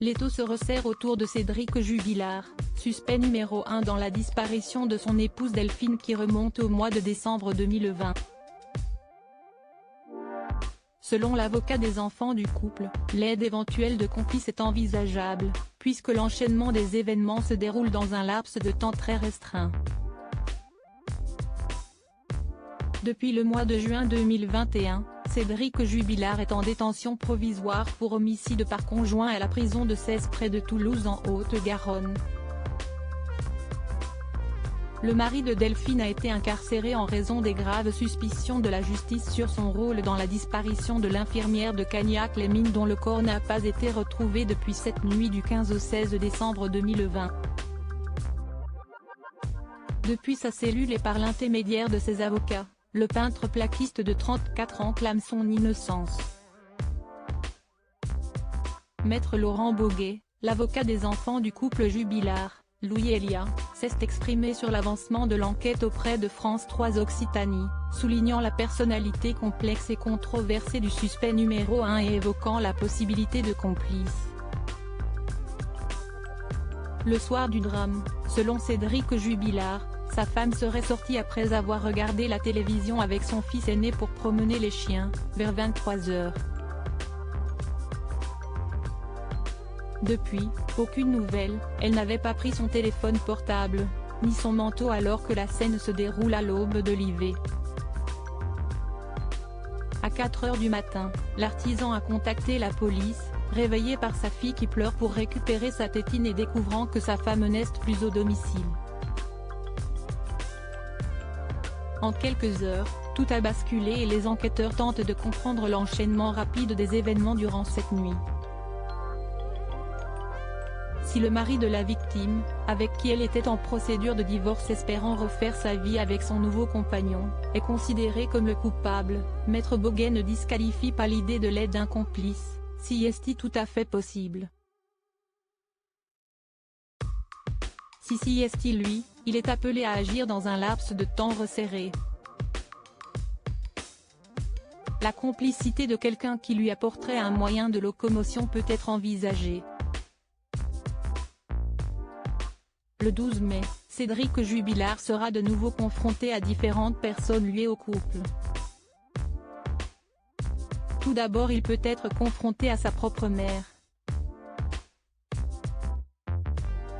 L'étau se resserre autour de Cédric Jubilard, suspect numéro 1 dans la disparition de son épouse Delphine qui remonte au mois de décembre 2020. Selon l'avocat des enfants du couple, l'aide éventuelle de complices est envisageable, puisque l'enchaînement des événements se déroule dans un laps de temps très restreint. Depuis le mois de juin 2021, Cédric Jubilard est en détention provisoire pour homicide par conjoint à la prison de Cèze près de Toulouse en Haute-Garonne. Le mari de Delphine a été incarcéré en raison des graves suspicions de la justice sur son rôle dans la disparition de l'infirmière de Cagnac-les-Mines dont le corps n'a pas été retrouvé depuis cette nuit du 15 au 16 décembre 2020. Depuis sa cellule et par l'intermédiaire de ses avocats, le peintre plaquiste de 34 ans clame son innocence. Maître Laurent Boguet, l'avocat des enfants du couple Jubilard, Louis Elia, s'est exprimé sur l'avancement de l'enquête auprès de France 3 Occitanie, soulignant la personnalité complexe et controversée du suspect numéro 1 et évoquant la possibilité de complices. Le soir du drame, selon Cédric Jubilard, sa femme serait sortie après avoir regardé la télévision avec son fils aîné pour promener les chiens, vers 23 h. Depuis, aucune nouvelle, elle n'avait pas pris son téléphone portable, ni son manteau alors que la scène se déroule à l'aube de l'IV. À 4 h du matin, l'artisan a contacté la police, réveillé par sa fille qui pleure pour récupérer sa tétine et découvrant que sa femme n'est plus au domicile. En quelques heures, tout a basculé et les enquêteurs tentent de comprendre l'enchaînement rapide des événements durant cette nuit. Si le mari de la victime, avec qui elle était en procédure de divorce espérant refaire sa vie avec son nouveau compagnon, est considéré comme le coupable, Maître Boguet ne disqualifie pas l'idée de l'aide d'un complice, si est tout à fait possible. Si est lui, il est appelé à agir dans un laps de temps resserré. La complicité de quelqu'un qui lui apporterait un moyen de locomotion peut être envisagée. Le 12 mai, Cédric Jubilard sera de nouveau confronté à différentes personnes liées au couple. Tout d'abord il peut être confronté à sa propre mère.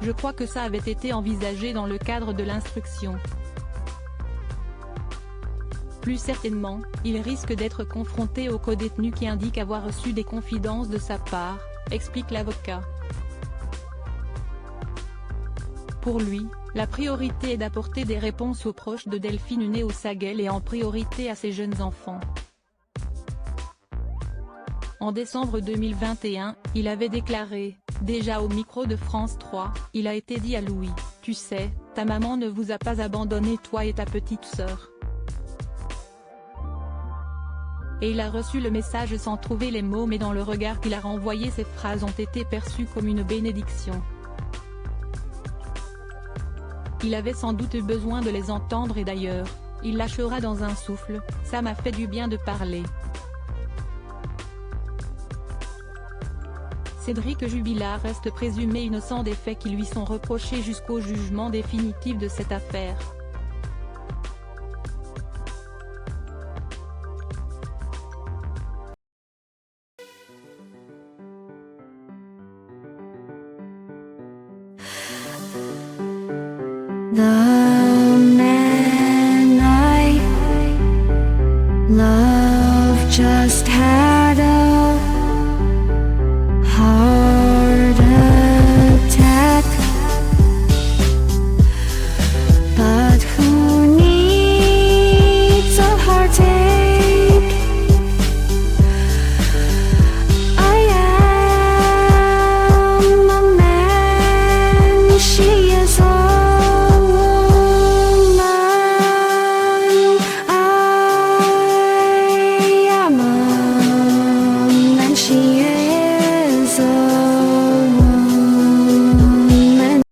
Je crois que ça avait été envisagé dans le cadre de l'instruction. Plus certainement, il risque d'être confronté au codétenu qui indique avoir reçu des confidences de sa part, explique l'avocat. Pour lui, la priorité est d'apporter des réponses aux proches de Delphine née au Saguel et en priorité à ses jeunes enfants. En décembre 2021, il avait déclaré, déjà au micro de France 3, il a été dit à Louis, « Tu sais, ta maman ne vous a pas abandonné toi et ta petite sœur. » Et il a reçu le message sans trouver les mots mais dans le regard qu'il a renvoyé ces phrases ont été perçues comme une bénédiction. Il avait sans doute besoin de les entendre et d'ailleurs, il lâchera dans un souffle, « Ça m'a fait du bien de parler. » Cédric Jubilard reste présumé innocent des faits qui lui sont reprochés jusqu'au jugement définitif de cette affaire. The